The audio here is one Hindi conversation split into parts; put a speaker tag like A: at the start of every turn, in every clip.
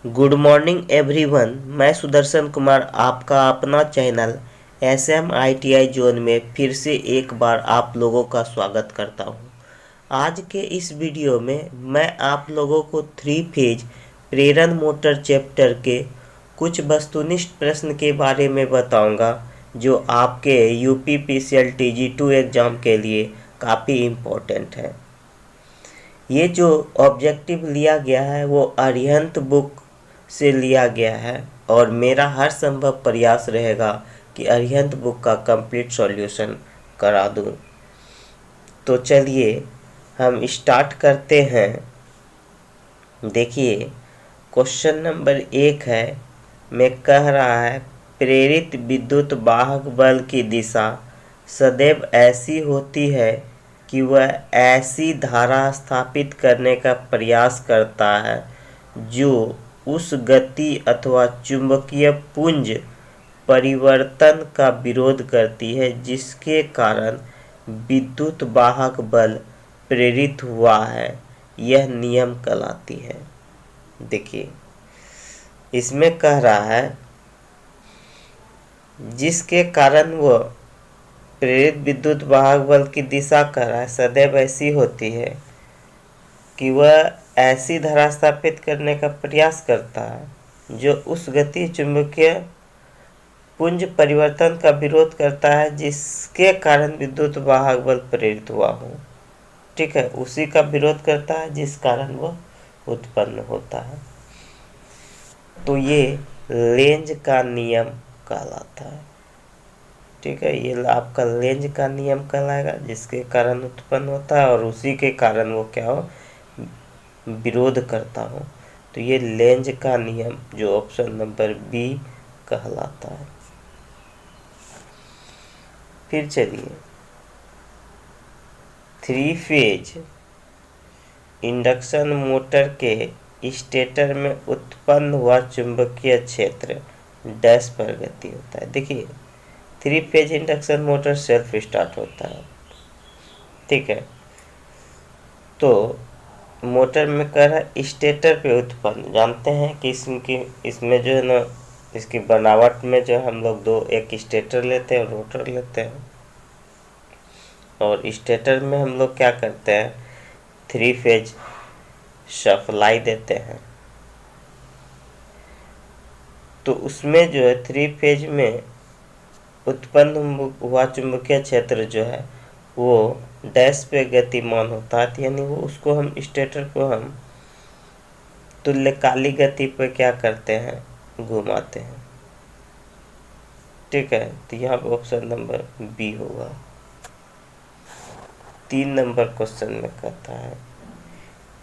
A: Good morning everyone. मैं सुदर्शन कुमार आपका अपना चैनल SMITI जोन में फिर से एक बार आप लोगों का स्वागत करता हूं। आज के इस वीडियो में मैं आप लोगों को 3 फेज प्रेरण मोटर चैप्टर के कुछ वस्तुनिष्ठ प्रश्न के बारे में बताऊंगा जो आपके UPPCL TG2 एग्ज़ाम के लिए काफ़ी इम्पोर्टेंट है। ये जो ऑब्जेक्टिव लिया गया है वो अरिहंत बुक से लिया गया है और मेरा हर संभव प्रयास रहेगा कि अरिहंत बुक का कंप्लीट सॉल्यूशन करा दूं। तो चलिए हम स्टार्ट करते हैं। देखिए क्वेश्चन नंबर 1 है, मैं कह रहा है प्रेरित विद्युत वाहक बल की दिशा सदैव ऐसी होती है कि वह ऐसी धारा स्थापित करने का प्रयास करता है जो उस गति अथवा चुंबकीय पुंज परिवर्तन का विरोध करती है जिसके कारण विद्युत वाहक बल प्रेरित हुआ है। यह नियम कहलाती है। देखिए इसमें कह रहा है जिसके कारण वह प्रेरित विद्युत वाहक बल की दिशा कह रहा है सदैव ऐसी होती है कि वह ऐसी धारा स्थापित करने का प्रयास करता है जो उस गति चुंबकीय पुंज परिवर्तन का विरोध करता है जिसके कारण विद्युत वाहक बल प्रेरित हुआ हो। ठीक है, उसी का विरोध करता है जिस कारण वह उत्पन्न होता है। तो ये लेंज का नियम कहलाता है। ठीक है, ये आपका लेंज का नियम कहलाएगा जिसके कारण उत्पन्न होता है और उसी के कारण वो क्या हो विरोध करता हो। तो ये लेंज का नियम जो ऑप्शन नंबर बी कहलाता है। फिर चलिए 3 फेज इंडक्शन मोटर के स्टेटर में उत्पन्न हुआ चुंबकीय क्षेत्र डैश पर गति होता है। देखिए 3 phase induction motor self start होता है। ठीक है, तो मोटर में कह रहा है स्टेटर पे उत्पन्न, जानते हैं कि इसमें जो है ना इसकी बनावट में जो हम लोग एक स्टेटर लेते हैं और रोटर लेते हैं। और स्टेटर में हम लोग क्या करते हैं 3 फेज सप्लाई देते हैं। तो उसमें जो है 3 फेज में उत्पन्न हुआ चुंबकीय क्षेत्र जो है वो डैश पे गतिमान होता है, यानी वो उसको हम स्टेटर को हम तुल्यकालिक गति पे क्या करते हैं घुमाते हैं। ठीक है, तो यहाँ पे ऑप्शन नंबर बी होगा। 3 नंबर क्वेश्चन में कहता है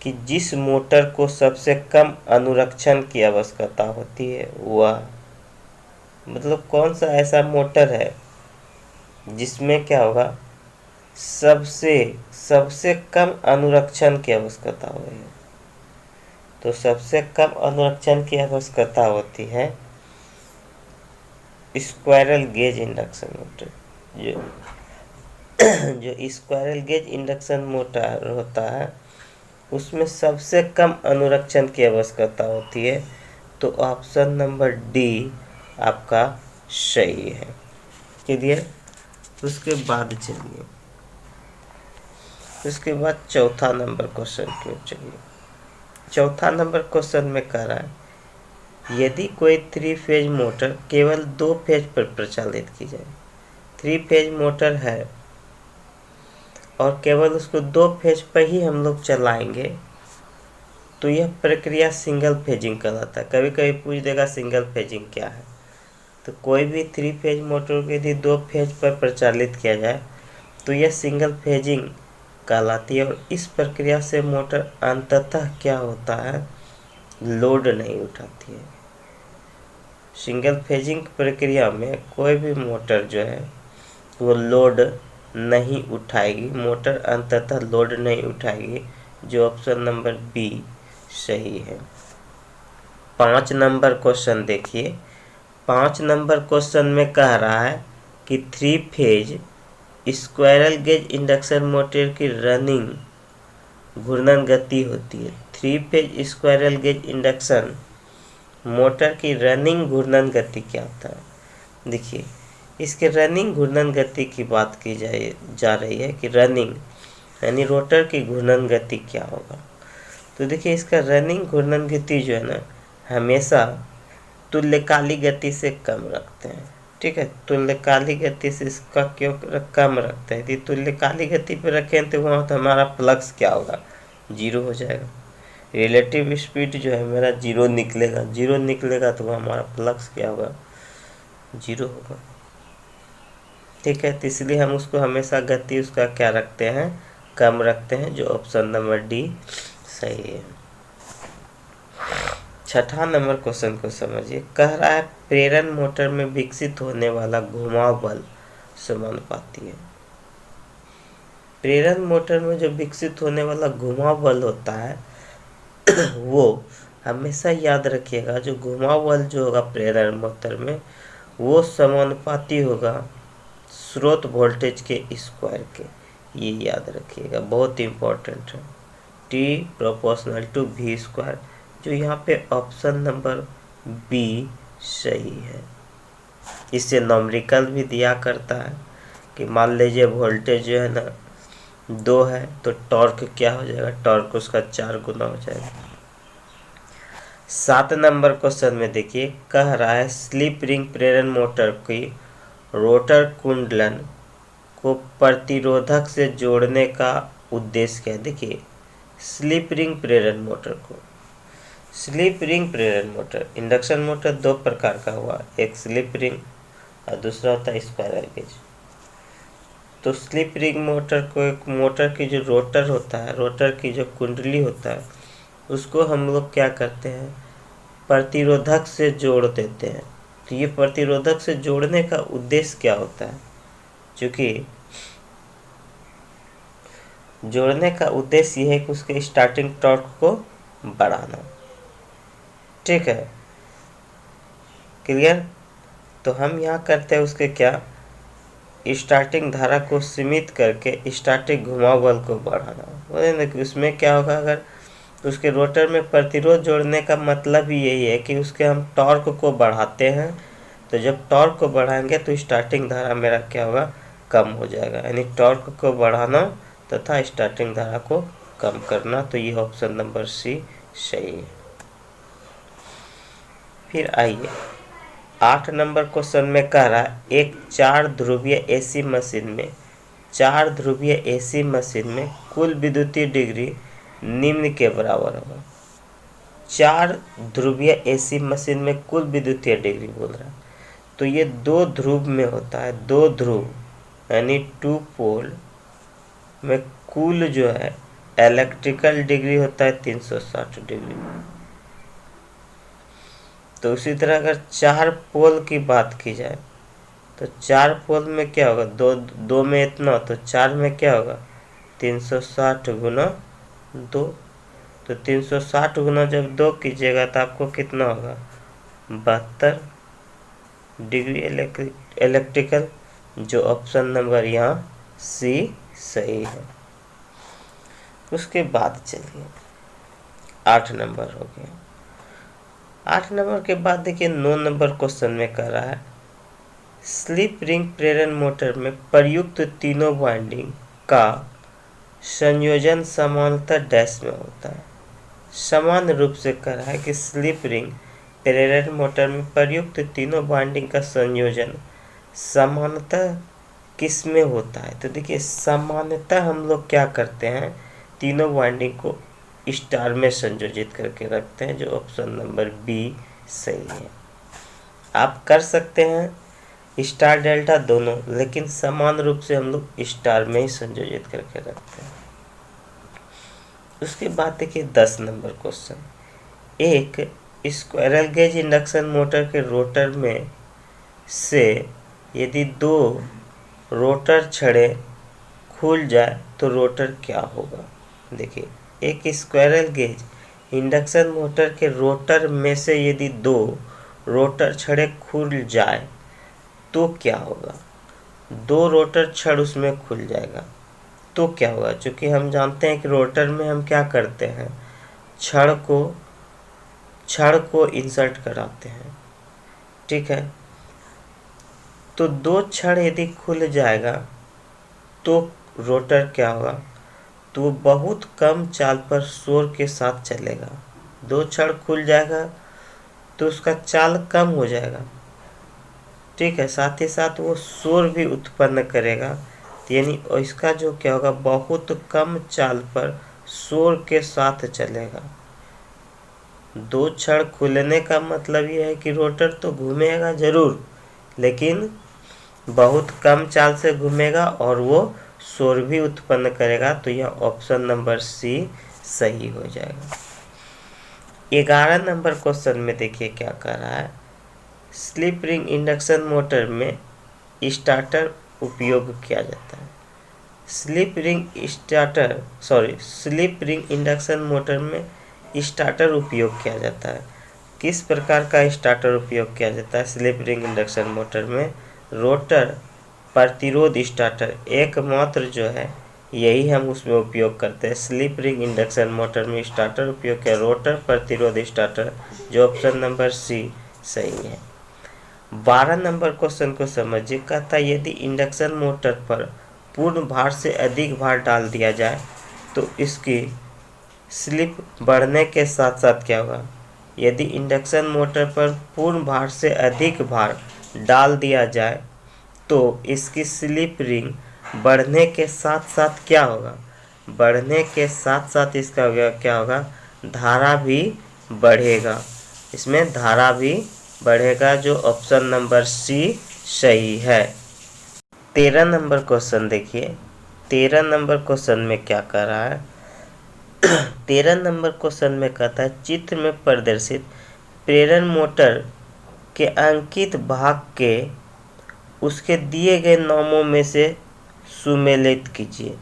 A: कि जिस मोटर को सबसे कम अनुरक्षण की आवश्यकता होती है वह, मतलब कौन सा ऐसा मोटर है जिसमें क्या होगा सबसे कम अनुरक्षण की आवश्यकता होगी। तो सबसे कम अनुरक्षण की आवश्यकता होती है स्क्वायरल गेज इंडक्शन मोटर। जो स्क्वायरल गेज इंडक्शन मोटर होता है उसमें सबसे कम अनुरक्षण की आवश्यकता होती है। तो ऑप्शन नंबर डी आपका सही है। क्लियर। उसके बाद चलिए उसके बाद चौथा नंबर क्वेश्चन की ओर चलिए। चौथा नंबर क्वेश्चन में कह रहा है यदि कोई 3 फेज मोटर केवल 2 फेज पर प्रचालित की जाए, 3 फेज मोटर है और केवल उसको 2 फेज पर ही हम लोग चलाएंगे तो यह प्रक्रिया सिंगल फेजिंग कहलाता है। कभी कभी पूछ देगा सिंगल फेजिंग क्या है। तो कोई भी 3 फेज मोटर को यदि 2 फेज पर प्रचालित किया जाए तो यह सिंगल फेजिंग कहलाती है। और इस प्रक्रिया से मोटर अंततः क्या होता है लोड नहीं उठाती है। सिंगल फेजिंग प्रक्रिया में कोई भी मोटर जो है वो लोड नहीं उठाएगी, मोटर अंततः लोड नहीं उठाएगी, जो ऑप्शन नंबर बी सही है। 5 नंबर क्वेश्चन देखिए। 5 नंबर क्वेश्चन में कह रहा है कि 3 phase squirrel gauge induction motor की रनिंग घूर्णन गति होती है। 3 phase squirrel gauge induction motor की रनिंग घूर्णन गति क्या होता है। देखिए, इसके रनिंग घूर्णन गति की बात की जा रही है कि रनिंग यानी रोटर की घूर्णन गति क्या होगा। तो देखिए, इसका रनिंग घूर्णन गति जो है ना, हमेशा तुल्यकालिक गति से कम रखते हैं। ठीक है, तुल्यकालिक गति से इसका क्यों कम रखते हैं? यदि तुल्यकालिक गति पे रखें तो वहाँ तो हमारा फ्लक्स क्या होगा, जीरो हो जाएगा। रिलेटिव स्पीड जो है मेरा जीरो निकलेगा तो हमारा फ्लक्स क्या होगा, जीरो होगा। ठीक है, तो इसलिए हम उसको हमेशा गति उसका क्या रखते हैं, कम रखते हैं, जो ऑप्शन नंबर डी सही है। छठा नंबर क्वेश्चन को समझिए। कह रहा है प्रेरण मोटर में विकसित होने वाला घुमाव बल समानुपाती है। प्रेरण मोटर में जो विकसित होने वाला घुमाव बल होता है वो हमेशा याद रखिएगा, जो घुमाव बल जो होगा प्रेरण मोटर में वो समानुपाती होगा स्रोत वोल्टेज के स्क्वायर के। ये याद रखिएगा, बहुत इम्पोर्टेंट है। T proportional to V square, जो यहाँ पे ऑप्शन नंबर बी सही है। इससे नॉमरिकल भी दिया करता है कि मान लीजिए वोल्टेज जो है ना 2 है तो टॉर्क क्या हो जाएगा, टॉर्क उसका 4 गुना हो जाएगा। 7 नंबर क्वेश्चन में देखिए, कह रहा है स्लिप रिंग प्रेरण मोटर की रोटर कुंडलन को प्रतिरोधक से जोड़ने का उद्देश्य क्या है। देखिए, स्लिप रिंग प्रेरण मोटर को, स्लिप रिंग प्रेरण मोटर, इंडक्शन मोटर दो प्रकार का हुआ, एक स्लिप रिंग और दूसरा होता है स्क्वायरल केज। तो स्लिप रिंग मोटर को, एक मोटर की जो रोटर होता है, रोटर की जो कुंडली होता है, उसको हम लोग क्या करते हैं, प्रतिरोधक से जोड़ देते हैं। तो ये प्रतिरोधक से जोड़ने का उद्देश्य क्या होता है, क्योंकि जोड़ने का उद्देश्य यह है कि उसके स्टार्टिंग टॉर्क को बढ़ाना। ठीक है, क्लियर। तो हम यहाँ करते हैं उसके क्या, स्टार्टिंग धारा को सीमित करके स्टार्टिंग घुमाव बल को बढ़ाना। बोले ना कि उसमें क्या होगा, अगर उसके रोटर में प्रतिरोध जोड़ने का मतलब ही यही है कि उसके हम टॉर्क को बढ़ाते हैं। तो जब टॉर्क को बढ़ाएंगे तो स्टार्टिंग धारा मेरा क्या होगा, कम हो जाएगा। यानी टॉर्क को बढ़ाना तथा स्टार्टिंग धारा को कम करना। तो ये ऑप्शन नंबर सी सही है। फिर आइए 8 नंबर क्वेश्चन में कह रहा है एक 4 ध्रुवीय एसी मशीन में, 4 ध्रुवीय एसी मशीन में कुल विद्युतीय डिग्री निम्न के बराबर होगा। 4 ध्रुवीय एसी मशीन में कुल विद्युतीय डिग्री बोल रहा है, तो ये 2 ध्रुव में होता है। 2 ध्रुव यानी 2 पोल में कुल जो है इलेक्ट्रिकल डिग्री होता है 360 डिग्री। तो उसी तरह अगर 4 पोल की बात की जाए तो 4 पोल में क्या होगा, दो में इतना, तो 4 में क्या होगा, 360 गुना 2। तो 360 गुना जब 2 कीजिएगा तो आपको कितना होगा, 72 डिग्री इलेक्ट्रिकल, जो ऑप्शन नंबर यहाँ सी सही है। उसके बाद चलिए 8 नंबर हो गया। 8 नंबर के बाद देखिए 9 नंबर क्वेश्चन में कह रहा है स्लिप रिंग प्रेरण मोटर में प्रयुक्त तीनों वाइंडिंग का संयोजन समांतर डैश में होता है। समान रूप से कह रहा है कि स्लिप रिंग प्रेरण मोटर में प्रयुक्त तीनों वाइंडिंग का संयोजन समानतः किस में होता है। तो देखिए, सामान्यतः हम लोग क्या करते हैं, तीनों वाइंडिंग को स्टार में संयोजित करके रखते हैं, जो ऑप्शन नंबर बी सही है। आप कर सकते हैं स्टार डेल्टा दोनों, लेकिन समान रूप से हम लोग स्टार में ही संयोजित करके रखते हैं। उसके बाद देखिए 10 नंबर क्वेश्चन, एक स्क्वायरल गेज इंडक्शन मोटर के रोटर में से यदि 2 रोटर छड़े खुल जाए तो रोटर क्या होगा। देखिए, एक स्क्वायरल गेज इंडक्शन मोटर के रोटर में से यदि 2 रोटर छड़े खुल जाए तो क्या होगा। 2 रोटर छड़ उसमें खुल जाएगा तो क्या होगा, क्योंकि हम जानते हैं कि रोटर में हम क्या करते हैं, छड़ को इंसर्ट कराते हैं, ठीक है। तो 2 छड़ यदि खुल जाएगा तो रोटर क्या होगा, तो वो बहुत कम चाल पर शोर के साथ चलेगा। 2 छड़ खुल जाएगा तो उसका चाल कम हो जाएगा, ठीक है। साथ ही साथ वो शोर भी उत्पन्न करेगा, यानी इसका जो क्या होगा, बहुत कम चाल पर शोर के साथ चलेगा। 2 छड़ खुलने का मतलब ये है कि रोटर तो घूमेगा जरूर, लेकिन बहुत कम चाल से घूमेगा और वो शोर भी उत्पन्न करेगा। तो यह ऑप्शन नंबर सी सही हो जाएगा। 11 नंबर क्वेश्चन में देखिए क्या कर रहा है। स्लिप रिंग इंडक्शन मोटर में स्टार्टर उपयोग किया जाता है। स्लिप रिंग इंडक्शन मोटर में स्टार्टर उपयोग किया जाता है। किस प्रकार का स्टार्टर उपयोग किया जाता है स्लिप रिंग इंडक्शन मोटर में? रोटर प्रतिरोध स्टार्टर एकमात्र जो है यही हम उसमें उपयोग करते हैं। स्लिप रिंग इंडक्शन मोटर में स्टार्टर उपयोग किया, रोटर प्रतिरोध स्टार्टर, जो ऑप्शन नंबर सी सही है। 12 नंबर क्वेश्चन को समझिए। कहता है यदि इंडक्शन मोटर पर पूर्ण भार से अधिक भार डाल दिया जाए तो इसकी स्लिप बढ़ने के साथ साथ क्या होगा। यदि इंडक्शन मोटर पर पूर्ण भार से अधिक भार डाल दिया जाए तो इसकी स्लिप रिंग बढ़ने के साथ साथ क्या होगा, बढ़ने के साथ साथ इसका क्या होगा, धारा भी बढ़ेगा। इसमें धारा भी बढ़ेगा, जो ऑप्शन नंबर सी सही है। 13 नंबर क्वेश्चन देखिए। 13 नंबर क्वेश्चन में क्या कर रहा है 13 नंबर क्वेश्चन में कहता है चित्र में प्रदर्शित प्रेरण मोटर के अंकित भाग के उसके दिए गए नामों में से सुमेलित कीजिए।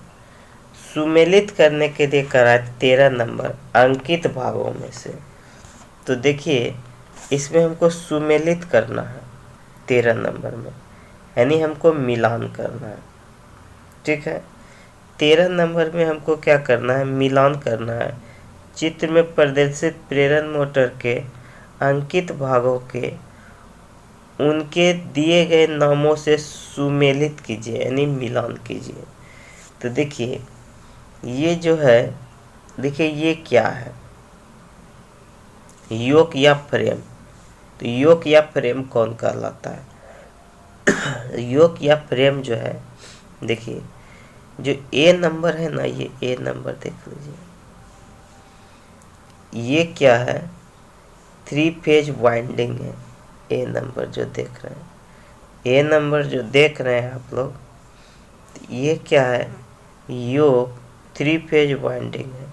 A: सुमेलित करने के लिए करा 13 नंबर अंकित भागों में से। तो देखिए इसमें हमको सुमेलित करना है 13 नंबर में, यानी हमको मिलान करना है, ठीक है। 13 नंबर में हमको क्या करना है, मिलान करना है। चित्र में प्रदर्शित प्रेरण मोटर के अंकित भागों के उनके दिए गए नामों से सुमेलित कीजिए, यानी मिलान कीजिए। तो देखिए ये जो है, देखिए ये क्या है, योक या फ्रेम। तो योक या फ्रेम कौन कहलाता है योक या फ्रेम जो है, देखिए जो ए नंबर है ना, ये ए नंबर देख लीजिए, ये क्या है, 3 फेज वाइंडिंग है। ए नंबर जो देख रहे हैं, ए नंबर जो देख रहे हैं आप लोग, तो ये क्या है, योक 3 फेज वाइंडिंग है,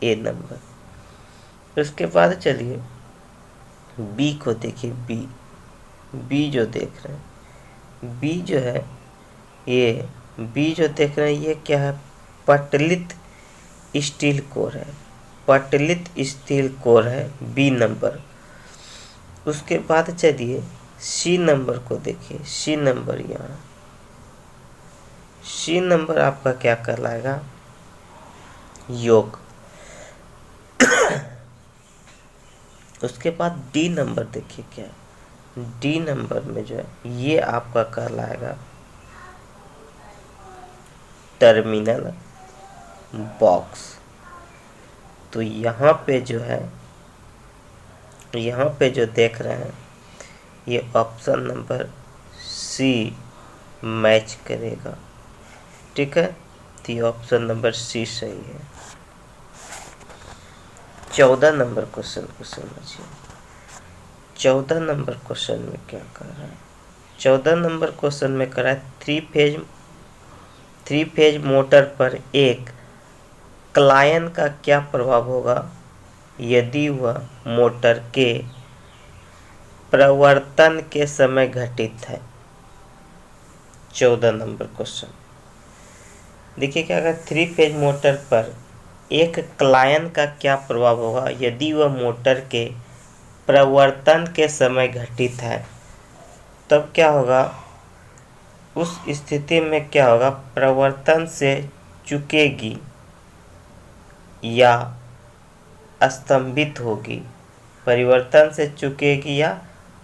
A: ए नंबर। उसके बाद चलिए बी को देखिए, बी जो देख रहे हैं, बी जो है, ये बी जो देख रहे हैं ये क्या है, पटलित स्टील कोर है, पटलित स्टील कोर है बी नंबर। उसके बाद चलिए सी नंबर को देखिए, सी नंबर, यहाँ सी नंबर आपका क्या कहलाएगा, योक। उसके बाद डी नंबर देखिए क्या है, डी नंबर में जो है ये आपका कहलाएगा टर्मिनल बॉक्स। तो यहाँ पे जो है, यहाँ पे जो देख रहे हैं ये ऑप्शन नंबर सी मैच करेगा, ठीक है। तो ये ऑप्शन नंबर सी सही है। 14 नंबर क्वेश्चन को समझिए। 14 नंबर क्वेश्चन में क्या कर रहा है, 14 नंबर क्वेश्चन में कर रहा है 3 फेज मोटर पर एक क्लायन का क्या प्रभाव होगा यदि वह मोटर के प्रवर्तन के समय घटित है। 14 नंबर क्वेश्चन देखिए क्या कहा, 3 फेज मोटर पर एक क्लायन का क्या प्रभाव होगा यदि वह मोटर के प्रवर्तन के समय घटित है। तब क्या होगा, उस स्थिति में क्या होगा, प्रवर्तन से चुकेगी या स्तंभित होगी, परिवर्तन से चूकेगी या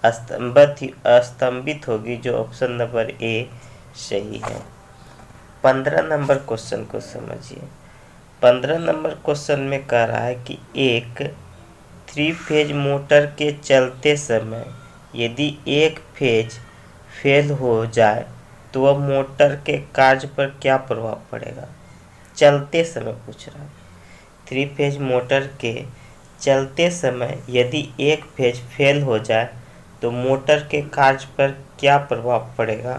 A: अस्तंभित होगी, जो ऑप्शन नंबर ए सही है। 15 नंबर क्वेश्चन को समझिए। 15 नंबर क्वेश्चन में कह रहा है कि एक 3 फेज मोटर के चलते समय यदि एक फेज फेल हो जाए तो वह मोटर के कार्य पर क्या प्रभाव पड़ेगा। चलते समय पूछ रहा है। 3 फेज मोटर के चलते समय यदि एक फेज फेल हो जाए तो मोटर के कार्य पर क्या प्रभाव पड़ेगा।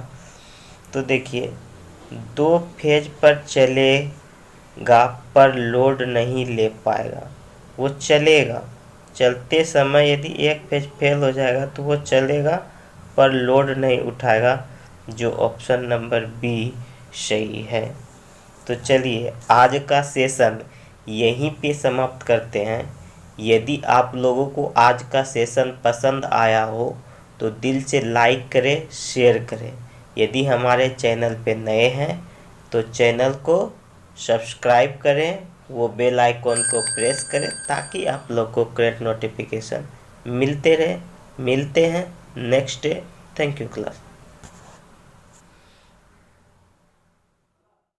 A: तो देखिए, 2 फेज पर चलेगा पर लोड नहीं ले पाएगा। वो चलेगा, चलते समय यदि एक फेज फेल हो जाएगा तो वो चलेगा पर लोड नहीं उठाएगा, जो ऑप्शन नंबर बी सही है। तो चलिए आज का सेशन यहीं पे समाप्त करते हैं। यदि आप लोगों को आज का सेशन पसंद आया हो तो दिल से लाइक करें, शेयर करें। यदि हमारे चैनल पे नए हैं तो चैनल को सब्सक्राइब करें, वो बेल आइकॉन को प्रेस करें ताकि आप लोग को करेक्ट नोटिफिकेशन मिलते रहे। मिलते हैं next day. Thank you class.